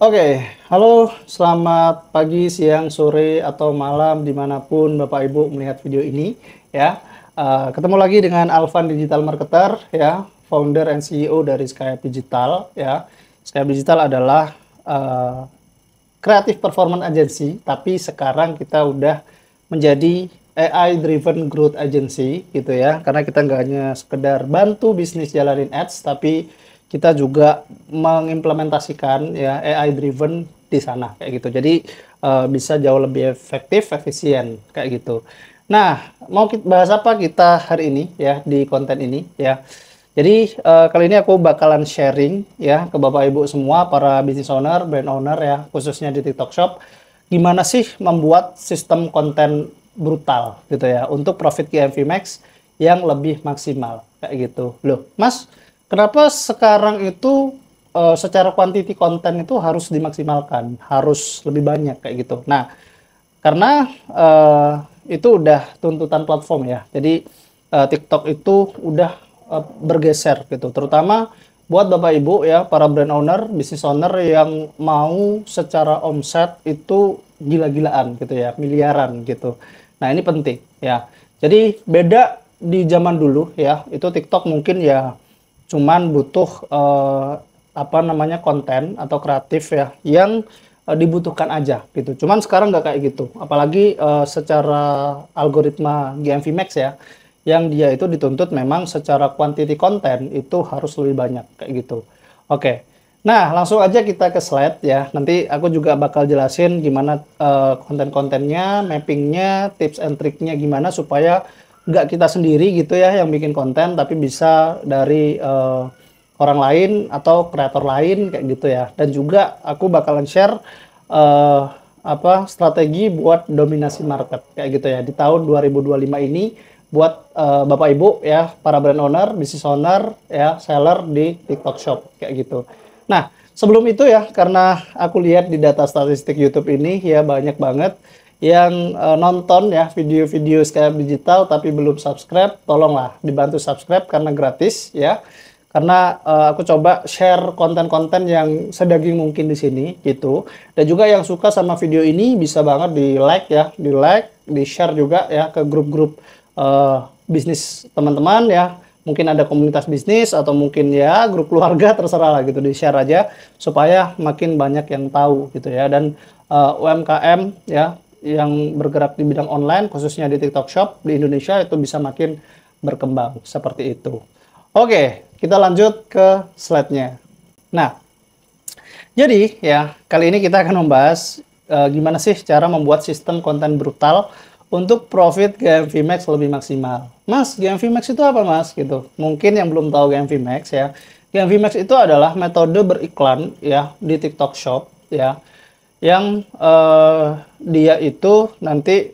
Oke, halo, selamat pagi, siang, sore, atau malam dimanapun Bapak Ibu melihat video ini ya. Ketemu lagi dengan Alvan Digital Marketer ya, founder and CEO dari Skype Digital ya. Skype Digital adalah creative performance agency, tapi sekarang kita udah menjadi AI driven growth agency gitu ya, karena kita nggak hanya sekedar bantu bisnis jalanin ads, tapi kita juga mengimplementasikan ya AI driven di sana kayak gitu. Jadi bisa jauh lebih efektif, efisien kayak gitu. Nah, mau kita bahas apa kita hari ini ya di konten ini ya. Jadi kali ini aku bakalan sharing ya ke Bapak Ibu semua para business owner, brand owner ya, khususnya di TikTok Shop, gimana sih membuat sistem konten brutal gitu ya untuk profit GMV Max yang lebih maksimal kayak gitu. Loh, Mas, kenapa sekarang itu secara quantity konten itu harus dimaksimalkan, harus lebih banyak kayak gitu. Nah, karena itu udah tuntutan platform ya. Jadi TikTok itu udah bergeser gitu, terutama buat Bapak Ibu ya, para brand owner, business owner yang mau secara omset itu gila-gilaan gitu ya, miliaran gitu. Nah, ini penting ya. Jadi beda di zaman dulu ya, itu TikTok mungkin ya cuman butuh apa namanya konten atau kreatif ya yang dibutuhkan aja gitu. Cuman sekarang nggak kayak gitu. Apalagi secara algoritma GMV Max ya, yang dia itu dituntut memang secara quantity konten itu harus lebih banyak kayak gitu. Oke. Nah, langsung aja kita ke slide ya. Nanti aku juga bakal jelasin gimana konten-kontennya, mappingnya, tips and triknya gimana supaya nggak kita sendiri gitu ya yang bikin konten, tapi bisa dari orang lain atau kreator lain kayak gitu ya. Dan juga aku bakalan share eh, apa strategi buat dominasi market kayak gitu ya di tahun 2025 ini buat Bapak Ibu ya, para brand owner, business owner ya, seller di TikTok Shop kayak gitu. Nah, sebelum itu ya, karena aku lihat di data statistik YouTube ini ya banyak banget yang nonton ya video-video Skype Digital tapi belum subscribe, tolonglah dibantu subscribe karena gratis ya. Karena aku coba share konten-konten yang sedaging mungkin di sini gitu. Dan juga yang suka sama video ini bisa banget di like ya, di like, di share juga ya ke grup-grup bisnis teman-teman ya. Mungkin ada komunitas bisnis atau mungkin ya grup keluarga, terserah lah gitu, di share aja supaya makin banyak yang tahu gitu ya. Dan UMKM ya yang bergerak di bidang online khususnya di TikTok Shop di Indonesia itu bisa makin berkembang seperti itu. Oke, kita lanjut ke slide-nya. Nah, jadi ya kali ini kita akan membahas gimana sih cara membuat sistem konten brutal untuk profit GMV Max lebih maksimal. Mas, GMV Max itu apa Mas? Gitu. Mungkin yang belum tahu GMV Max ya. GMV Max itu adalah metode beriklan ya di TikTok Shop ya, yang dia itu nanti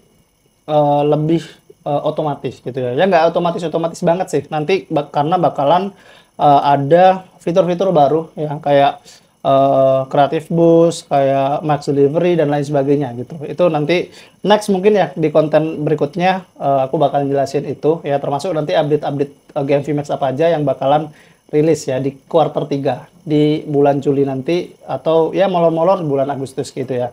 lebih otomatis gitu ya. Ya nggak otomatis banget sih. Nanti karena bakalan ada fitur-fitur baru ya kayak Creative Boost, kayak Max Delivery dan lain sebagainya gitu. Itu nanti next mungkin ya di konten berikutnya aku bakalan jelasin itu ya, termasuk nanti update-update GMV Max apa aja yang bakalan rilis ya di kuarter 3 di bulan Juli nanti atau ya molor-molor bulan Agustus gitu ya.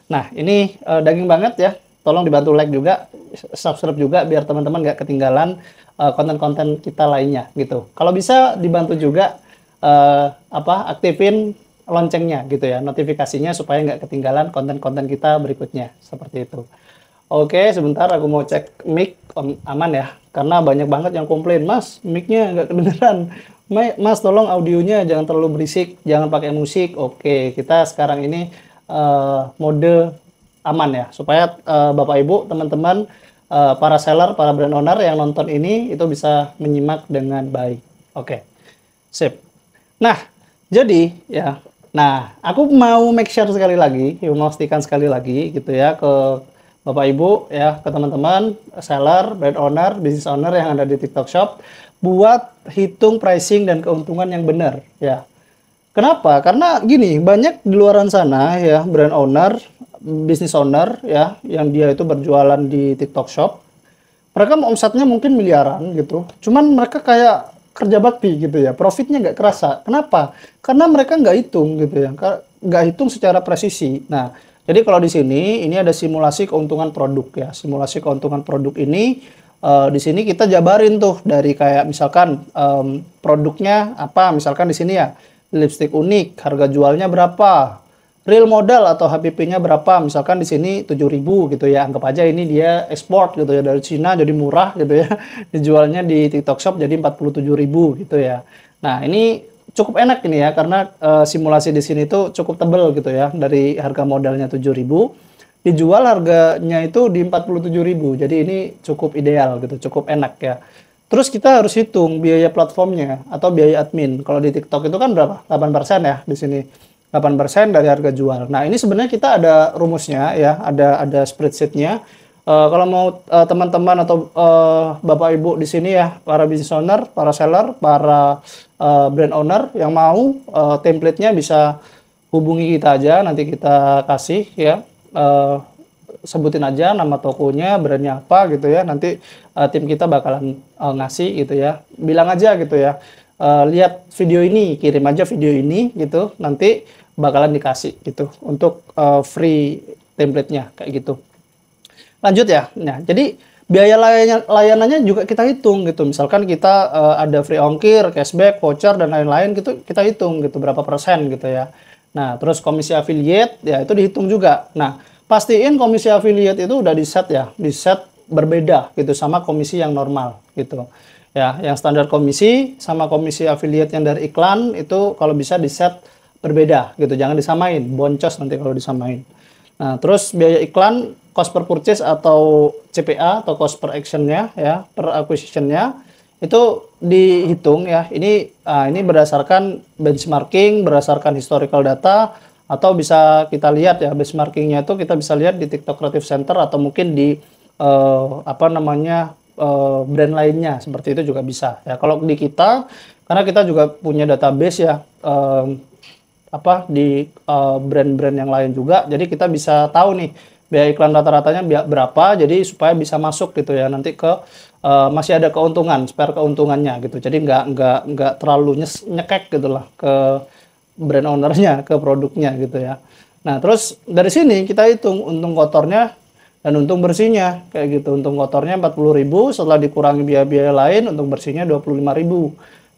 Nah, ini daging banget ya. Tolong dibantu like juga, subscribe juga biar teman-teman nggak ketinggalan konten-konten kita lainnya gitu. Kalau bisa dibantu juga aktifin loncengnya gitu ya, notifikasinya supaya nggak ketinggalan konten-konten kita berikutnya seperti itu. Oke, sebentar aku mau cek mic aman ya, karena banyak banget yang komplain, Mas, mic-nya nggak kedengeran. Mas, tolong audionya jangan terlalu berisik, jangan pakai musik. Oke, kita sekarang ini mode aman ya, supaya Bapak Ibu, teman-teman, para seller, para brand owner yang nonton ini itu bisa menyimak dengan baik. Oke, sip. Nah, jadi ya, nah aku mau make sure sekali lagi, memastikan sekali lagi gitu ya ke Bapak Ibu ya, ke teman-teman seller, brand owner, business owner yang ada di TikTok Shop buat hitung pricing dan keuntungan yang benar ya. Kenapa? Karena gini, banyak di luaran sana ya brand owner, business owner ya yang dia itu berjualan di TikTok Shop. Mereka omsetnya mungkin miliaran gitu. Cuman mereka kayak kerja bakti gitu ya. Profitnya nggak kerasa. Kenapa? Karena mereka nggak hitung gitu ya. nggak hitung secara presisi. Nah, jadi kalau di sini ini ada simulasi keuntungan produk ya. Simulasi keuntungan produk ini di sini kita jabarin tuh dari kayak misalkan produknya apa, misalkan di sini ya lipstick unik, harga jualnya berapa, real modal atau HPP-nya berapa, misalkan di sini 7.000 gitu ya, anggap aja ini dia ekspor gitu ya dari Cina jadi murah gitu ya, dijualnya di TikTok Shop jadi 47.000 gitu ya. Nah ini cukup enak ini ya karena simulasi di sini tuh cukup tebel gitu ya, dari harga modalnya 7.000 dijual harganya itu di 47.000, jadi ini cukup ideal gitu, cukup enak ya. Terus kita harus hitung biaya platformnya atau biaya admin. Kalau di TikTok itu kan berapa? 8% ya di sini. 8% dari harga jual. Nah, ini sebenarnya kita ada rumusnya ya, ada spreadsheet-nya. Kalau mau teman-teman atau Bapak Ibu di sini ya, para business owner, para seller, para brand owner yang mau template-nya bisa hubungi kita aja, nanti kita kasih ya. Sebutin aja nama tokonya, brandnya apa gitu ya. Nanti tim kita bakalan ngasih gitu ya. Bilang aja gitu ya. Lihat video ini, kirim aja video ini gitu. Nanti bakalan dikasih gitu untuk free template-nya kayak gitu. Lanjut ya. Nah, jadi biaya layanannya juga kita hitung gitu. Misalkan kita ada free ongkir, cashback, voucher dan lain-lain gitu, kita hitung gitu berapa persen gitu ya. Nah, terus komisi affiliate ya itu dihitung juga. Nah, pastiin komisi affiliate itu udah di-set ya, di-set berbeda gitu sama komisi yang normal gitu. Ya, yang standar komisi sama komisi affiliate yang dari iklan itu kalau bisa di-set berbeda gitu. Jangan disamain, boncos nanti kalau disamain. Nah, terus biaya iklan, cost per purchase atau CPA atau cost per action-nya ya, per acquisition-nya itu dihitung ya. Ini berdasarkan benchmarking, berdasarkan historical data, atau bisa kita lihat ya benchmarkingnya itu kita bisa lihat di TikTok Creative Center atau mungkin di brand lainnya seperti itu juga bisa ya. Kalau di kita karena kita juga punya database ya di brand-brand yang lain juga, jadi kita bisa tahu nih biaya iklan rata-ratanya berapa, jadi supaya bisa masuk gitu ya nanti ke masih ada keuntungan, spare keuntungannya gitu, jadi nggak terlalu nyekek gitulah ke brand ownernya, ke produknya gitu ya. Nah terus dari sini kita hitung untung kotornya dan untung bersihnya kayak gitu. Untung kotornya 40.000 setelah dikurangi biaya-biaya lain, untung bersihnya 25.000.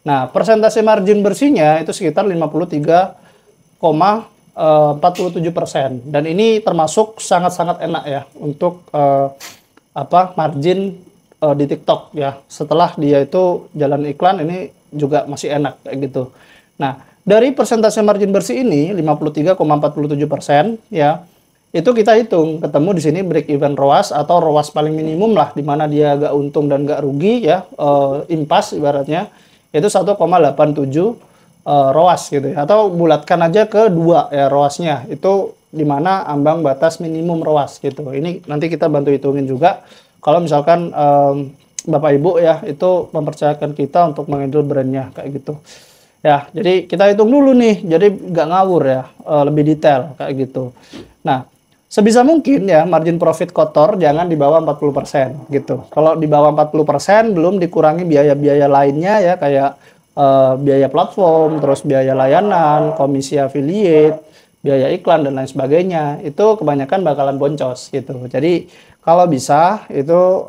Nah persentase margin bersihnya itu sekitar 53,47%, dan ini termasuk sangat-sangat enak ya untuk margin di TikTok ya. Setelah dia itu jalan iklan ini juga masih enak kayak gitu. Nah dari persentase margin bersih ini 53,47% ya, itu kita hitung ketemu di sini break even ROAS atau ROAS paling minimum lah, di mana dia gak untung dan gak rugi ya, impas ibaratnya itu 1,87 ROAS gitu ya, atau bulatkan aja ke 2 ya ROAS-nya, itu di mana ambang batas minimum ROAS gitu. Ini nanti kita bantu hitungin juga kalau misalkan Bapak Ibu ya itu mempercayakan kita untuk menghandle brandnya kayak gitu. Ya, jadi kita hitung dulu nih, jadi nggak ngawur ya, lebih detail kayak gitu. Nah, sebisa mungkin ya margin profit kotor jangan di bawah 40% gitu. Kalau di bawah 40% belum dikurangi biaya-biaya lainnya ya, kayak biaya platform, terus biaya layanan, komisi affiliate, biaya iklan dan lain sebagainya, itu kebanyakan bakalan boncos gitu. Jadi kalau bisa itu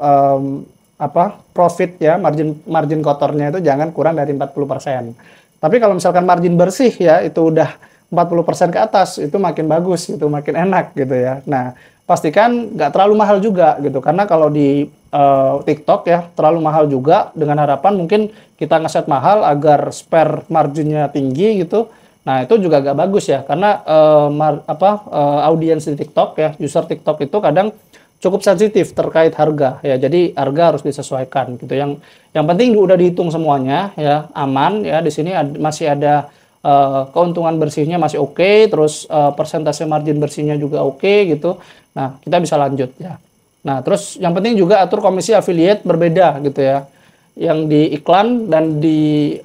profit ya, margin kotornya itu jangan kurang dari 40%. Tapi kalau misalkan margin bersih ya itu udah 40% ke atas, itu makin bagus, itu makin enak gitu ya. Nah, pastikan nggak terlalu mahal juga gitu, karena kalau di TikTok ya terlalu mahal juga, dengan harapan mungkin kita ngeset mahal agar spare marginnya tinggi gitu. Nah, itu juga nggak bagus ya, karena audiens di TikTok ya, user TikTok itu kadang cukup sensitif terkait harga ya, jadi harga harus disesuaikan gitu. Yang penting udah dihitung semuanya ya, aman ya. Di sini masih ada keuntungan bersihnya masih oke, terus persentase margin bersihnya juga oke gitu. Nah kita bisa lanjut ya. Nah terus yang penting juga atur komisi affiliate berbeda gitu ya, yang di iklan dan di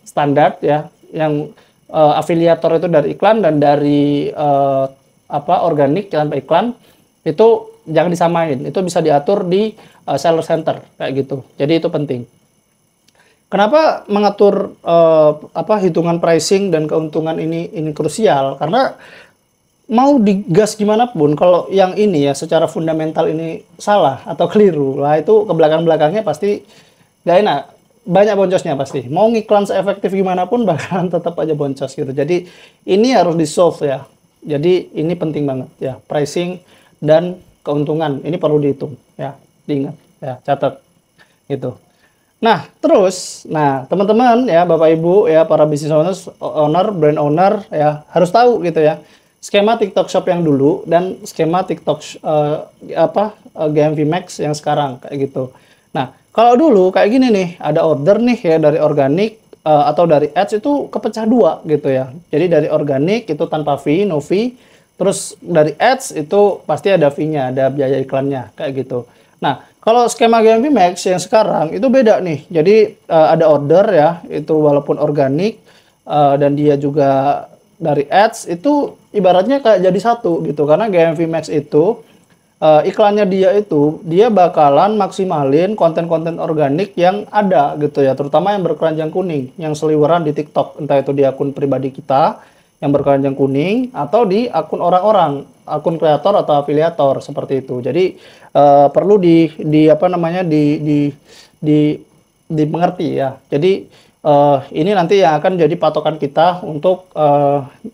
standar ya. Yang afiliator itu dari iklan, dan dari organik tanpa iklan itu jangan disamain, itu bisa diatur di seller center kayak gitu. Jadi itu penting. Kenapa mengatur apa hitungan pricing dan keuntungan ini krusial? Karena mau digas gimana pun, kalau yang ini ya secara fundamental ini salah atau keliru, lah itu ke belakang-belakangnya pasti nggak enak. Banyak boncosnya pasti. Mau ngiklan seefektif gimana pun bakalan tetap aja boncos gitu. Jadi ini harus di-solve ya. Jadi ini penting banget ya. Pricing dan keuntungan ini perlu dihitung ya. Diingat ya, catat gitu. Nah, terus, nah teman-teman ya, Bapak Ibu ya, para business owners, owner, brand owner ya, harus tahu gitu ya. Skema TikTok Shop yang dulu dan skema TikTok GMV Max yang sekarang kayak gitu. Nah, kalau dulu kayak gini nih, ada order nih ya dari organik atau dari ads itu kepecah dua gitu ya. Jadi dari organik itu tanpa fee, no fee. Terus dari ads itu pasti ada fee-nya, ada biaya iklannya kayak gitu. Nah, kalau skema GMV Max yang sekarang itu beda nih. Jadi ada order ya, itu walaupun organik dan dia juga dari ads itu ibaratnya kayak jadi satu gitu. Karena GMV Max itu iklannya dia bakalan maksimalin konten-konten organik yang ada gitu ya, terutama yang berkeranjang kuning, yang seliweran di TikTok, entah itu di akun pribadi kita yang berkeranjang kuning atau di akun orang-orang, akun kreator atau afiliator seperti itu. Jadi perlu di apa namanya di dimengerti ya. Jadi ini nanti yang akan jadi patokan kita untuk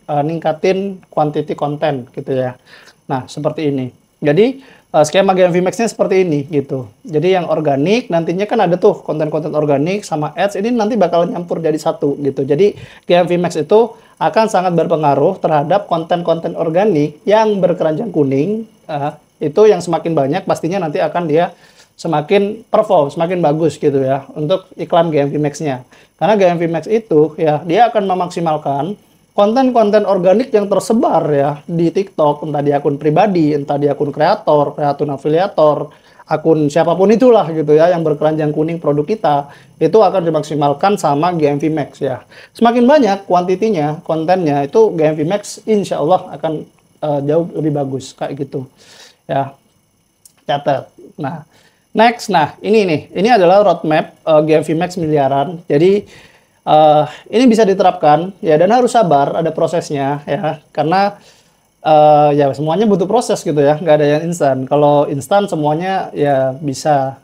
ningkatin quantity konten gitu ya. Nah, seperti ini. Jadi skema GMV Max-nya seperti ini gitu. Jadi yang organik nantinya kan ada tuh konten-konten organik sama ads ini nanti bakal nyampur jadi satu gitu. Jadi GMV Max itu akan sangat berpengaruh terhadap konten-konten organik yang berkeranjang kuning. Itu yang semakin banyak pastinya nanti akan dia semakin perform, semakin bagus gitu ya untuk iklan GMV Max-nya. Karena GMV Max itu ya dia akan memaksimalkan konten-konten organik yang tersebar ya di TikTok, entah di akun pribadi, entah di akun kreator, akun afiliator, akun siapapun itulah gitu ya yang berkeranjang kuning produk kita, itu akan dimaksimalkan sama GMV Max ya. Semakin banyak kuantitinya, kontennya itu GMV Max insya Allah akan jauh lebih bagus kayak gitu ya. Catat. Nah, next, nah ini adalah roadmap GMV Max miliaran. Jadi ini bisa diterapkan ya dan harus sabar, ada prosesnya ya, karena ya semuanya butuh proses gitu ya, nggak ada yang instan. Kalau instan semuanya ya bisa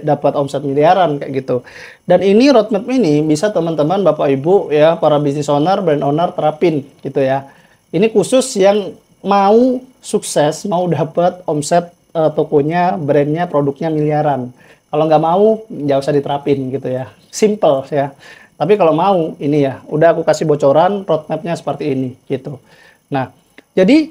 dapat omset miliaran kayak gitu. Dan ini roadmap ini bisa teman-teman Bapak Ibu ya, para business owner, brand owner terapin gitu ya. Ini khusus yang mau sukses, mau dapat omset tokonya, brandnya, produknya miliaran. Kalau nggak mau, nggak usah diterapin gitu ya. Simple ya. Tapi kalau mau, ini ya, udah aku kasih bocoran roadmapnya seperti ini gitu. Nah, jadi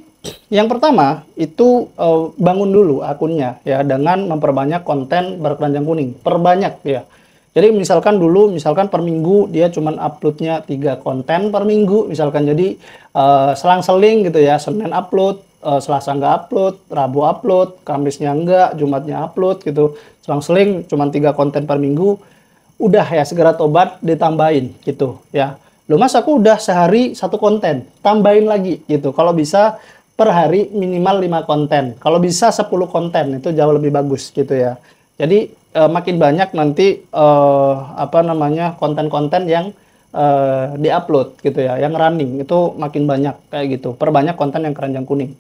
yang pertama itu bangun dulu akunnya ya dengan memperbanyak konten berkeranjang kuning. Perbanyak ya. Jadi misalkan dulu, misalkan per minggu dia cuman uploadnya 3 konten per minggu, misalkan jadi selang-seling gitu ya, Senin upload, Selasa nggak upload, Rabu upload, Kamisnya nggak, Jumatnya upload gitu. Selang-seling cuman 3 konten per minggu. Udah ya segera tobat ditambahin gitu ya. Loh mas aku udah sehari 1 konten, tambahin lagi gitu. Kalau bisa per hari minimal 5 konten. Kalau bisa 10 konten itu jauh lebih bagus gitu ya. Jadi makin banyak nanti apa namanya konten-konten yang diupload gitu ya, yang running itu makin banyak kayak gitu. Perbanyak konten yang keranjang kuning.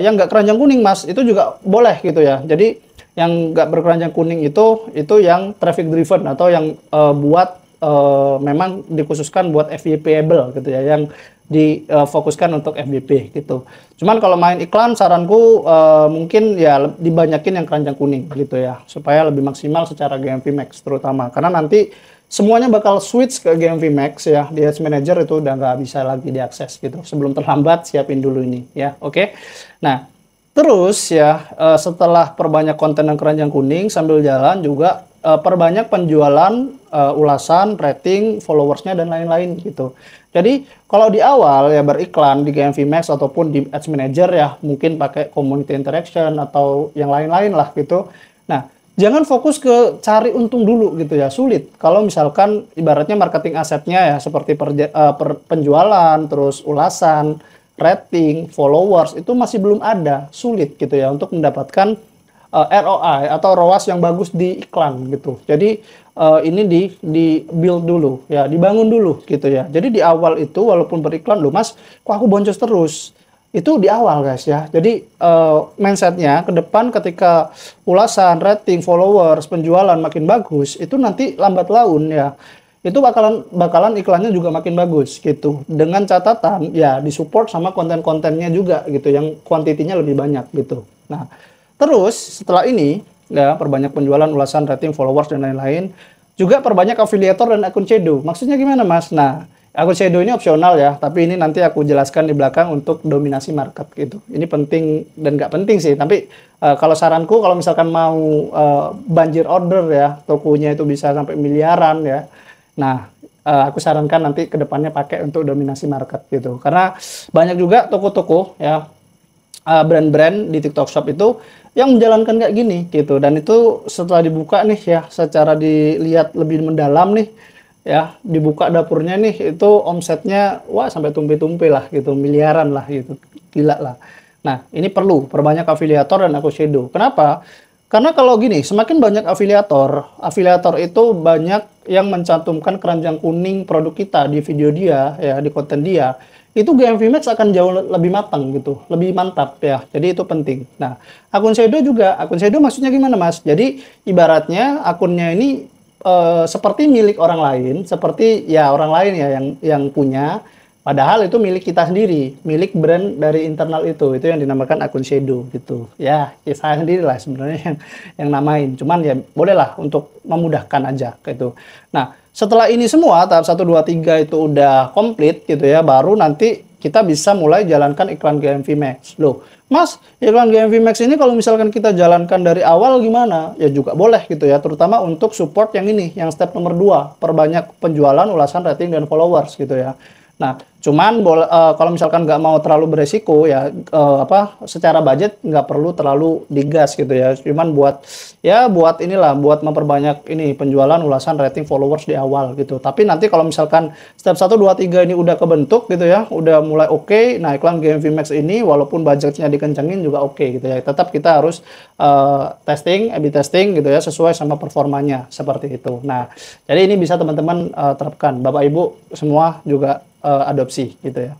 Yang nggak keranjang kuning mas itu juga boleh gitu ya. Jadi yang nggak berkeranjang kuning itu yang traffic driven atau yang buat memang dikhususkan buat FYP-able gitu ya, yang difokuskan untuk FYP gitu. Cuman kalau main iklan saranku mungkin ya dibanyakin yang keranjang kuning gitu ya, supaya lebih maksimal secara GMV Max terutama, karena nanti semuanya bakal switch ke GMV Max ya, di Ads Manager itu udah nggak bisa lagi diakses gitu. Sebelum terlambat siapin dulu ini ya, oke. Nah terus ya, setelah perbanyak konten yang keranjang kuning, sambil jalan juga perbanyak penjualan, ulasan, rating, followersnya, dan lain-lain gitu. Jadi kalau di awal ya beriklan di GMV Max ataupun di Ads Manager ya, mungkin pakai community interaction atau yang lain-lain lah gitu. Nah, jangan fokus ke cari untung dulu gitu ya, sulit. Kalau misalkan ibaratnya marketing asetnya ya seperti penjualan, terus ulasan, rating, followers itu masih belum ada, sulit gitu ya untuk mendapatkan ROI atau ROAS yang bagus di iklan gitu. Jadi ini di build dulu ya, dibangun dulu gitu ya. Jadi di awal itu walaupun beriklan, loh Mas, kok aku boncos terus? Itu di awal guys ya. Jadi mindsetnya ke depan ketika ulasan, rating, followers, penjualan makin bagus, itu nanti lambat laun ya, itu bakalan iklannya juga makin bagus gitu. Dengan catatan ya disupport sama konten-kontennya juga gitu, yang kuantitinya lebih banyak gitu. Nah, terus setelah ini ya, perbanyak penjualan, ulasan, rating, followers dan lain-lain. Juga perbanyak afiliator dan akun shadow. Maksudnya gimana Mas? Nah, akun shadow ini opsional ya, tapi ini nanti aku jelaskan di belakang untuk dominasi market gitu. Ini penting dan nggak penting sih, tapi kalau saranku kalau misalkan mau banjir order ya, tokonya itu bisa sampai miliaran ya. Nah, aku sarankan nanti ke depannya pakai untuk dominasi market gitu. Karena banyak juga toko-toko ya, brand-brand di TikTok Shop itu yang menjalankan kayak gini gitu, dan itu setelah dibuka nih ya, secara dilihat lebih mendalam nih ya, dibuka dapurnya nih, itu omsetnya wah sampai tumpi-tumpi lah gitu, miliaran lah gitu, gila lah. Nah, ini perlu perbanyak afiliator dan akun shadow. Kenapa? Karena kalau gini, semakin banyak afiliator itu banyak yang mencantumkan keranjang kuning produk kita di video dia ya, di konten dia, itu GMV Max akan jauh lebih matang gitu, lebih mantap ya. Jadi itu penting. Nah, akun shadow juga, akun shadow maksudnya gimana Mas? Jadi ibaratnya akunnya ini seperti milik orang lain, seperti ya orang lain ya yang punya, padahal itu milik kita sendiri, milik brand dari internal itu yang dinamakan akun shadow gitu. Ya, saya sendiri lah sebenarnya yang namain. Cuman ya bolehlah untuk memudahkan aja gitu. Nah, setelah ini semua tahap 1 2 3 itu udah komplit gitu ya, baru nanti kita bisa mulai jalankan iklan GMV Max. Loh, Mas, iklan GMV Max ini kalau misalkan kita jalankan dari awal gimana? Ya juga boleh gitu ya, terutama untuk support yang ini, yang step nomor 2, perbanyak penjualan, ulasan, rating, dan followers gitu ya. Nah, cuman kalau misalkan nggak mau terlalu beresiko ya, secara budget nggak perlu terlalu digas gitu ya. Cuman buat inilah, buat memperbanyak ini penjualan, ulasan, rating, followers di awal gitu. Tapi nanti kalau misalkan step 1 2 3 ini udah kebentuk gitu ya, udah mulai oke, nah iklan GMV Max ini walaupun budgetnya dikencengin juga oke gitu ya. Tetap kita harus testing, A/B testing gitu ya, sesuai sama performanya seperti itu. Nah, jadi ini bisa teman-teman terapkan, Bapak Ibu semua juga adopsi gitu ya.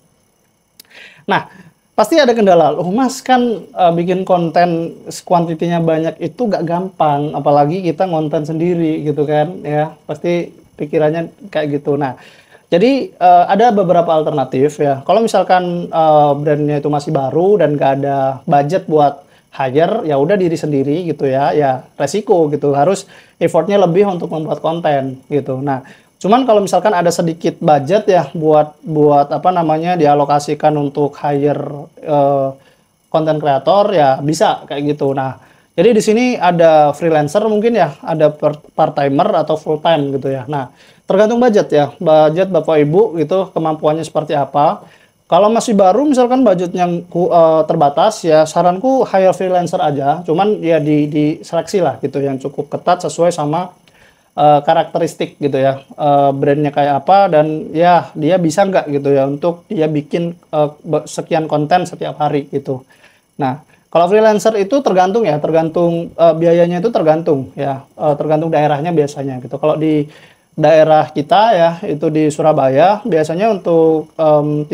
Nah, pasti ada kendala. Oh Mas, kan bikin konten kuantitinya banyak itu gak gampang, apalagi kita ngonten sendiri gitu kan ya. Pasti pikirannya kayak gitu. Nah, jadi ada beberapa alternatif ya. Kalau misalkan brandnya itu masih baru dan gak ada budget buat hire, ya udah diri sendiri gitu ya. Ya resiko gitu, harus effortnya lebih untuk membuat konten gitu. Nah, cuman kalau misalkan ada sedikit budget ya buat apa namanya, dialokasikan untuk hire konten kreator ya bisa kayak gitu. Nah, jadi di sini ada freelancer mungkin ya, ada part timer atau full time gitu ya. Nah, tergantung budget ya, budget Bapak Ibu gitu, kemampuannya seperti apa. Kalau masih baru misalkan budgetnya terbatas ya, saranku hire freelancer aja. Cuman ya diseleksi lah gitu, yang cukup ketat sesuai sama karakteristik gitu ya, brandnya kayak apa, dan ya dia bisa nggak gitu ya untuk dia bikin sekian konten setiap hari gitu. Nah, kalau freelancer itu tergantung ya, tergantung biayanya itu tergantung ya, tergantung daerahnya biasanya gitu. Kalau di daerah kita ya, itu di Surabaya, biasanya untuk 3-5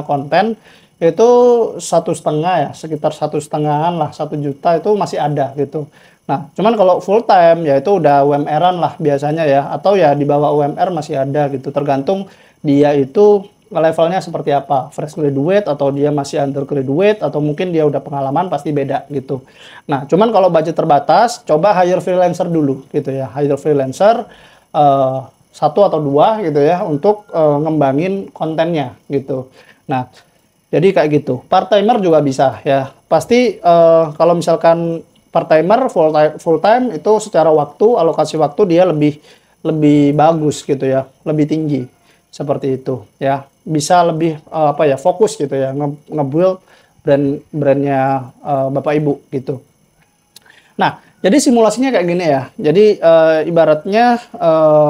konten itu 1,5 ya, sekitar 1,5-an lah, 1 juta itu masih ada gitu. Nah, cuman kalau full time ya itu udah UMR-an lah biasanya ya, atau ya di bawah UMR masih ada gitu, tergantung dia itu levelnya seperti apa, fresh graduate atau dia masih undergraduate atau mungkin dia udah pengalaman, pasti beda gitu. Nah, cuman kalau budget terbatas, coba hire freelancer dulu gitu ya, hire freelancer 1 atau 2 gitu ya untuk ngembangin kontennya gitu. Nah, jadi kayak gitu. Part timer juga bisa ya. Pasti kalau misalkan part timer full time itu secara waktu, alokasi waktu dia lebih bagus gitu ya, lebih tinggi seperti itu ya. Bisa lebih fokus gitu ya, nge-build brandnya Bapak Ibu gitu. Nah, jadi simulasinya kayak gini ya. Jadi ibaratnya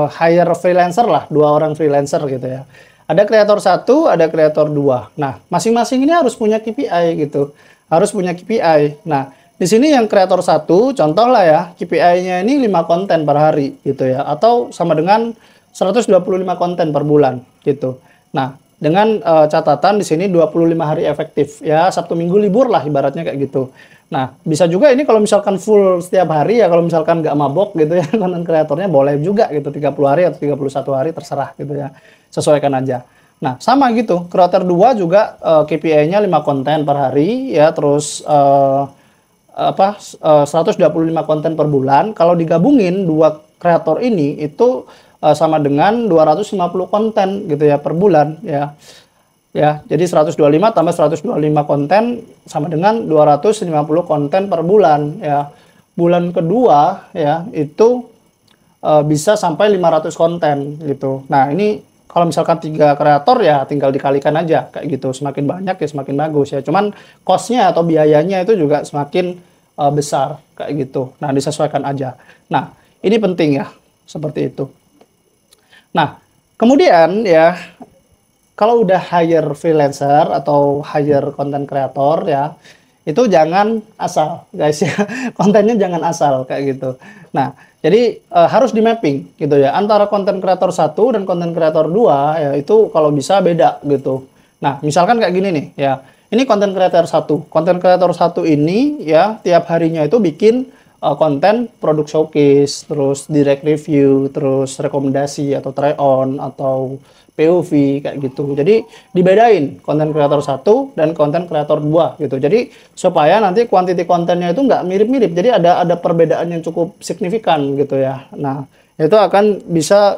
hire freelancer lah, 2 orang freelancer gitu ya. Ada kreator 1, ada kreator 2. Nah, masing-masing ini harus punya KPI gitu. Harus punya KPI. Nah, di sini yang kreator satu, contoh lah ya, KPI-nya ini 5 konten per hari gitu ya, atau sama dengan 125 konten per bulan gitu. Nah, dengan catatan di sini 25 hari efektif ya, Sabtu Minggu libur lah ibaratnya kayak gitu. Nah, bisa juga ini kalau misalkan full setiap hari ya, kalau misalkan nggak mabok gitu ya, konten kreatornya boleh juga gitu, 30 hari atau 31 hari terserah gitu ya, sesuaikan aja. Nah, sama gitu, kreator 2 juga KPI-nya 5 konten per hari ya, terus 125 konten per bulan. Kalau digabungin dua kreator ini itu sama dengan 250 konten gitu ya per bulan ya. Ya, jadi 125 tambah 125 konten sama dengan 250 konten per bulan ya. Bulan kedua ya itu bisa sampai 500 konten gitu. Nah, ini kalau misalkan 3 kreator ya tinggal dikalikan aja kayak gitu. Semakin banyak ya semakin bagus ya. Cuman cost-nya atau biayanya itu juga semakin besar kayak gitu. Nah, disesuaikan aja. Nah, ini penting ya seperti itu. Nah, kemudian ya kalau udah hire freelancer atau hire content creator ya, itu jangan asal guys ya. Kontennya jangan asal kayak gitu. Nah, jadi harus di mapping gitu ya. Antara content creator satu dan content creator 2 ya itu kalau bisa beda gitu. Nah, misalkan kayak gini nih ya. Ini content creator satu. Content creator satu ini ya tiap harinya itu bikin konten produk showcase, terus direct review, terus rekomendasi atau try on atau POV kayak gitu. Jadi dibedain konten kreator satu dan konten kreator 2 gitu. Jadi supaya nanti quantity kontennya itu nggak mirip-mirip. Jadi ada perbedaan yang cukup signifikan gitu ya. Nah, itu akan bisa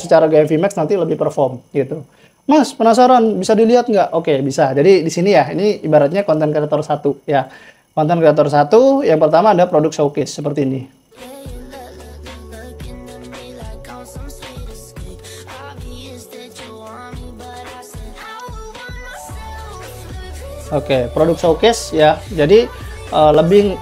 secara GFVMax nanti lebih perform gitu. Mas, penasaran bisa dilihat nggak? Oke, bisa. Jadi di sini ya, ini ibaratnya konten kreator satu ya. Konten kreator satu yang pertama ada produk showcase seperti ini. Oke, produk showcase ya. Jadi lebih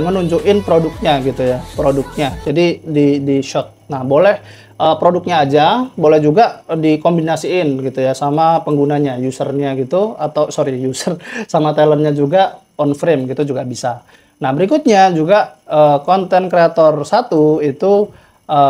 ngenunjukin produknya gitu ya, produknya. Jadi di shot. Nah, boleh produknya aja, boleh juga dikombinasiin gitu ya sama penggunanya, usernya gitu atau sorry user sama talentnya juga on frame gitu juga bisa. Nah, berikutnya juga konten kreator satu itu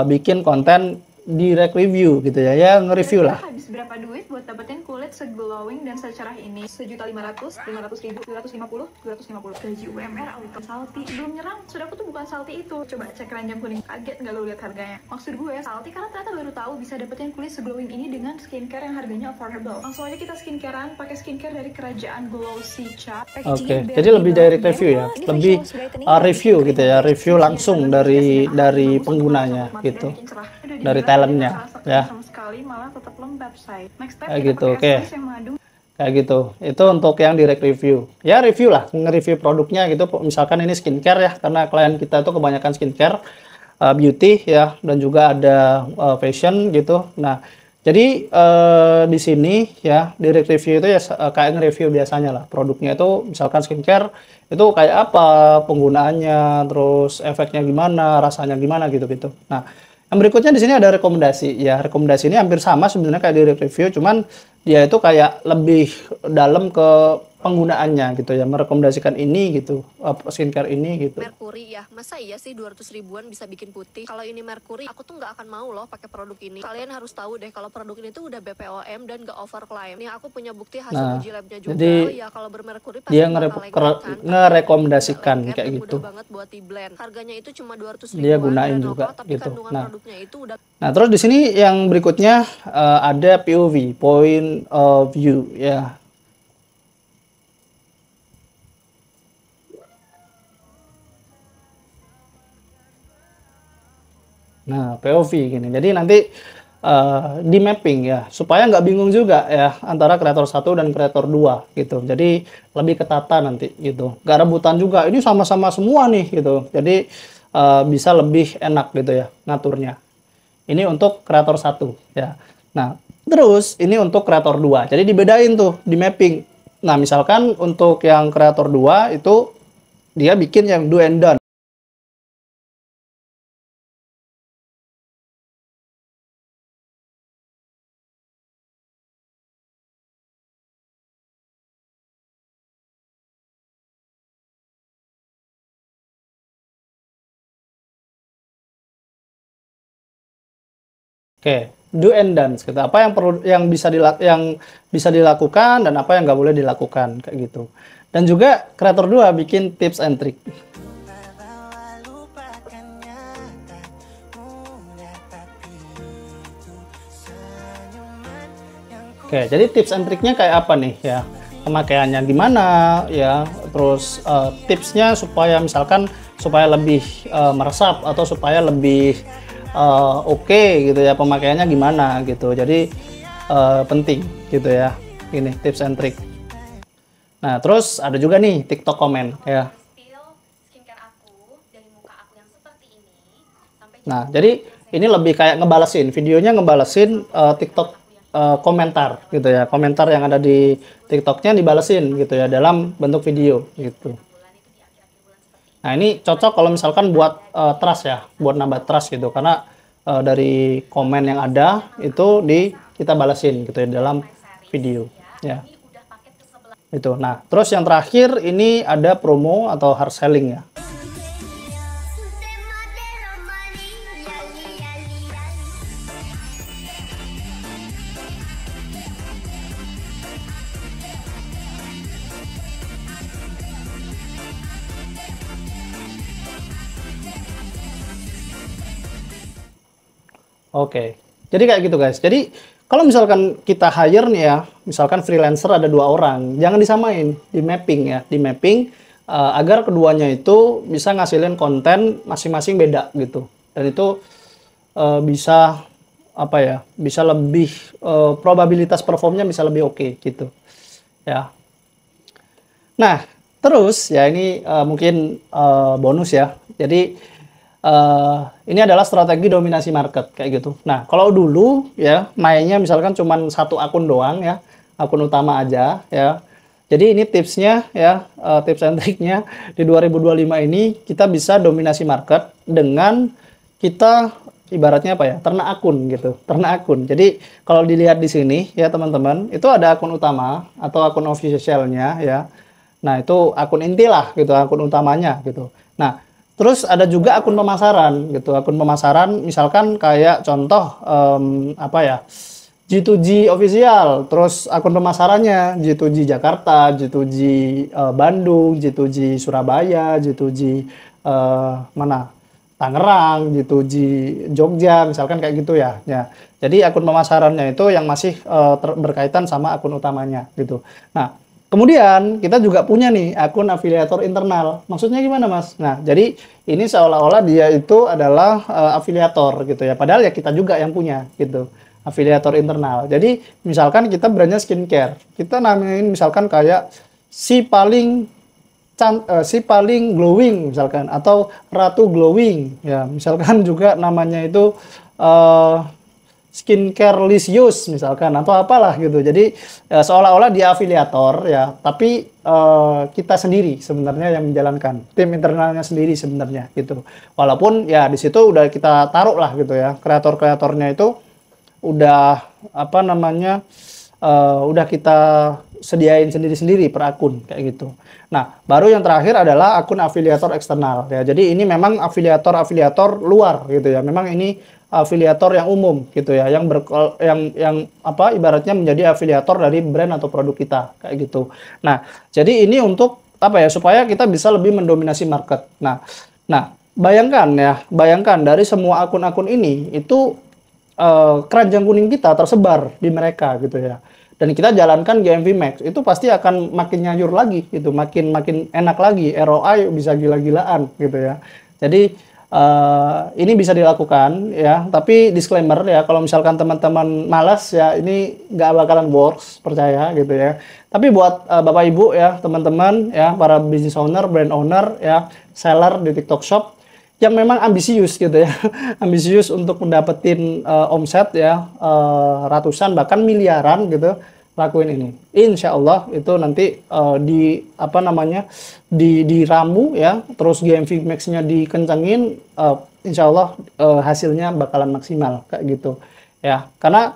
bikin konten direct review gitu ya, ya nge-review lah. Habis berapa duit buat dapetin kulit seglowing dan secerah ini? 1.500.000, 500.000, 250, 250. Gaji UMR auto salty. Belum nyerang, sudah aku tuh bukan salty itu. Coba cek keranjang kuning. Kaget nggak lo lihat harganya? Maksud gue salty karena ternyata baru tahu bisa dapetin kulit seglowing ini dengan skincare yang harganya affordable. Langsung aja kita skincarean pakai skincare dari kerajaan Glossy Cha. Oke, jadi lebih direct review ya, lebih review gitu ya, review langsung dari penggunanya gitu, dari talentnya ya. Kayak gitu, oke. Kayak gitu. Itu untuk yang direct review. Ya review lah, nge-review produknya gitu. Misalkan ini skincare ya, karena klien kita itu kebanyakan skincare, beauty ya, dan juga ada fashion gitu. Nah, jadi di sini ya direct review itu ya kayak nge-review biasanya lah. Produknya itu misalkan skincare itu kayak apa penggunaannya, terus efeknya gimana, rasanya gimana gitu-gitu. Nah, yang berikutnya di sini ada rekomendasi. Ya, rekomendasi ini hampir sama sebenarnya kayak direct review, cuman dia itu kayak lebih dalam ke penggunaannya gitu ya, merekomendasikan ini gitu, skincare ini gitu. Merkuri ya, masa iya sih 200 ribuan bisa bikin putih? Kalau ini Merkuri, aku tuh nggak akan mau loh pakai produk ini. Kalian harus tahu deh kalau produk ini tuh udah BPOM dan nggak overclaim. Nih aku punya bukti hasil uji labnya juga. Jadi Oh ya kalau bermerkuri pasti dia bakal lengket kan? ngerekomendasikan kayak gitu. Mudah banget buat di blend. Harganya itu cuma 200 Dia ribuan gunain brand juga lokal, tapi gitu. kandungan produknya itu udah. Nah, terus di sini yang berikutnya ada POV, point of view ya. Nah, POV gini. Jadi nanti di mapping ya, supaya nggak bingung juga ya antara kreator satu dan kreator 2 gitu. Jadi lebih ketata nanti gitu. Nggak rebutan juga. Ini sama-sama semua nih gitu. Jadi bisa lebih enak gitu ya ngaturnya. Ini untuk kreator satu ya. Nah, terus ini untuk kreator 2. Jadi dibedain tuh di mapping. Nah, misalkan untuk yang kreator 2 itu dia bikin yang do and done. Oke, do and don'ts gitu. Apa yang perlu yang bisa dilakukan dan apa yang nggak boleh dilakukan kayak gitu. Dan juga kreator 2 bikin tips and trick. Oke, jadi tips and triknya kayak apa nih ya? Pemakaiannya gimana ya? Terus tipsnya supaya misalkan supaya lebih meresap atau supaya lebih oke gitu ya, pemakaiannya gimana gitu. Jadi penting gitu ya. Ini tips and trick. Nah, terus ada juga nih TikTok komen ya. Nah, jadi ini lebih kayak ngebalesin, videonya ngebalesin TikTok komentar gitu ya, komentar yang ada di TikToknya dibalesin gitu ya dalam bentuk video gitu. Nah, ini cocok kalau misalkan buat trust ya, buat nambah trust gitu, karena dari komen yang ada itu kita balesin gitu ya dalam video ya. Itu. Nah, terus yang terakhir ini ada promo atau hard selling ya. Oke, jadi kayak gitu guys. Jadi kalau misalkan kita hire nih ya, misalkan freelancer ada 2 orang, jangan disamain, di mapping ya, di mapping agar keduanya itu bisa ngasilin konten masing-masing beda gitu. Dan itu bisa apa ya, bisa lebih probabilitas performnya bisa lebih oke gitu ya. Nah, terus ya ini mungkin bonus ya. Jadi ini adalah strategi dominasi market kayak gitu. Nah, kalau dulu ya mainnya misalkan cuman satu akun doang ya, akun utama aja ya. Jadi ini tipsnya ya, tips and triknya di 2025 ini kita bisa dominasi market dengan kita ibaratnya apa ya, ternak akun gitu, ternak akun. Jadi kalau dilihat di sini ya teman-teman, itu ada akun utama atau akun officialnya ya. Nah, itu akun inti lah gitu, akun utamanya gitu. Nah, terus ada juga akun pemasaran gitu, akun pemasaran misalkan kayak contoh apa ya, G2G official, terus akun pemasarannya G2G Jakarta, G2G Bandung, G2G Surabaya, G2G mana Tangerang, G2G Jogja, misalkan kayak gitu ya. Ya, jadi akun pemasarannya itu yang masih berkaitan sama akun utamanya gitu. Nah, kemudian kita juga punya nih akun afiliator internal. Maksudnya gimana Mas? Nah, jadi ini seolah-olah dia itu adalah afiliator gitu ya. Padahal ya kita juga yang punya gitu. Afiliator internal. Jadi misalkan kita brandnya skincare. Kita namain misalkan kayak si paling glowing misalkan atau Ratu Glowing ya. Misalkan juga namanya itu skincare lisius misalkan atau apalah gitu. Jadi seolah-olah dia afiliator ya, tapi kita sendiri sebenarnya yang menjalankan, tim internalnya sendiri sebenarnya gitu. Walaupun ya di situ udah kita taruh lah gitu ya, kreator-kreatornya itu udah apa namanya, udah kita sediain sendiri-sendiri per akun kayak gitu. Nah, baru yang terakhir adalah akun afiliator eksternal ya. Jadi ini memang afiliator luar gitu ya. Memang ini afiliator yang umum gitu ya, yang apa ibaratnya menjadi afiliator dari brand atau produk kita kayak gitu. Nah, jadi ini untuk apa ya, supaya kita bisa lebih mendominasi market. Nah, bayangkan dari semua akun-akun ini itu keranjang kuning kita tersebar di mereka gitu ya. Dan kita jalankan GMV Max, itu pasti akan makin nyayur lagi gitu, makin enak lagi, ROI bisa gila-gilaan gitu ya. Jadi ini bisa dilakukan ya, tapi disclaimer ya, kalau misalkan teman-teman malas ya, ini nggak bakalan works, percaya gitu ya. Tapi buat Bapak Ibu ya, teman-teman ya, para business owner, brand owner ya, seller di TikTok Shop yang memang ambisius gitu ya, ambisius untuk mendapetin omset ya, ratusan bahkan miliaran gitu, lakuin ini. Insya Allah itu nanti di apa namanya, diramu ya, terus GMV Max-nya dikencengin, insya Allah hasilnya bakalan maksimal kayak gitu ya. Karena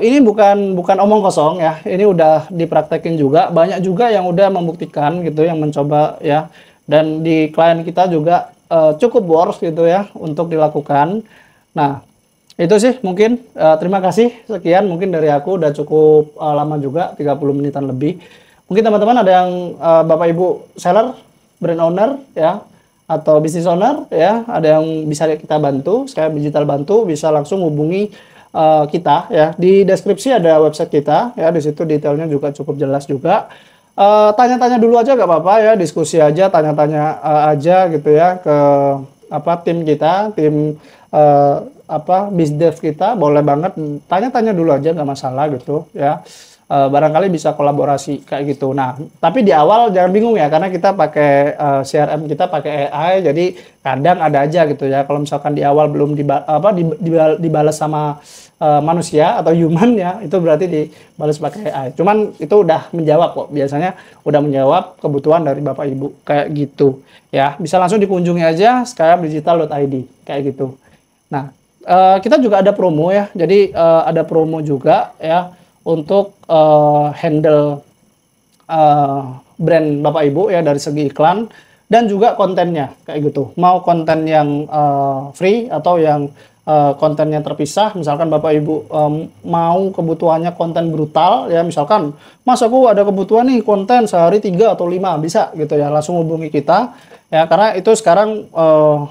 ini bukan omong kosong ya, ini udah dipraktekin juga, banyak juga yang udah membuktikan gitu, yang mencoba ya, dan di klien kita juga cukup works gitu ya untuk dilakukan. Nah, Itu sih mungkin, terima kasih, sekian mungkin dari aku, udah cukup lama juga, 30 menitan lebih. Mungkin teman-teman ada yang Bapak Ibu seller, brand owner ya, atau business owner ya, ada yang bisa kita bantu, Skype Digital bantu, bisa langsung hubungi kita ya. Di deskripsi ada website kita ya, di situ detailnya juga cukup jelas juga. Tanya-tanya dulu aja gak apa-apa ya, diskusi aja, tanya-tanya aja gitu ya ke apa tim kita, tim bizdev kita, boleh banget tanya-tanya dulu aja nggak masalah gitu ya. Barangkali bisa kolaborasi kayak gitu. Nah, tapi di awal jangan bingung ya, karena kita pakai CRM, kita pakai AI, jadi kadang ada aja gitu ya. Kalau misalkan di awal belum dibalas sama manusia atau human ya, itu berarti dibalas pakai AI. Cuman itu udah menjawab kok, biasanya udah menjawab kebutuhan dari Bapak Ibu kayak gitu ya. Bisa langsung dikunjungi aja skypedigital.id kayak gitu. Nah, kita juga ada promo ya. Jadi ada promo juga ya untuk handle brand Bapak Ibu ya, dari segi iklan dan juga kontennya kayak gitu. Mau konten yang free atau yang kontennya terpisah. Misalkan Bapak Ibu mau kebutuhannya konten brutal ya, misalkan Mas aku ada kebutuhan nih konten sehari 3 atau 5, bisa gitu ya, langsung hubungi kita ya, karena itu sekarang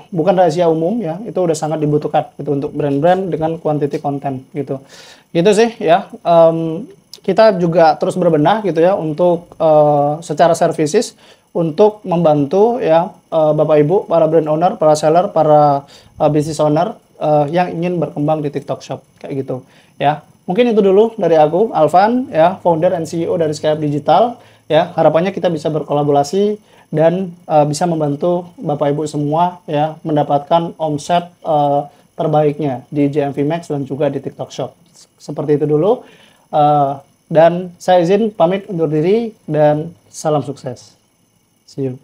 bukan rahasia umum ya, itu udah sangat dibutuhkan gitu untuk brand-brand dengan quantity konten gitu. Gitu sih ya. Kita juga terus berbenah gitu ya untuk secara services untuk membantu ya Bapak Ibu, para brand owner, para seller, para business owner yang ingin berkembang di TikTok Shop kayak gitu ya. Mungkin itu dulu dari aku, Alvan ya, founder and CEO dari Skype Digital ya. Harapannya kita bisa berkolaborasi dan bisa membantu Bapak Ibu semua ya mendapatkan omset terbaiknya di JMV Max dan juga di TikTok Shop. Seperti itu dulu. Dan saya izin pamit undur diri dan salam sukses. See you.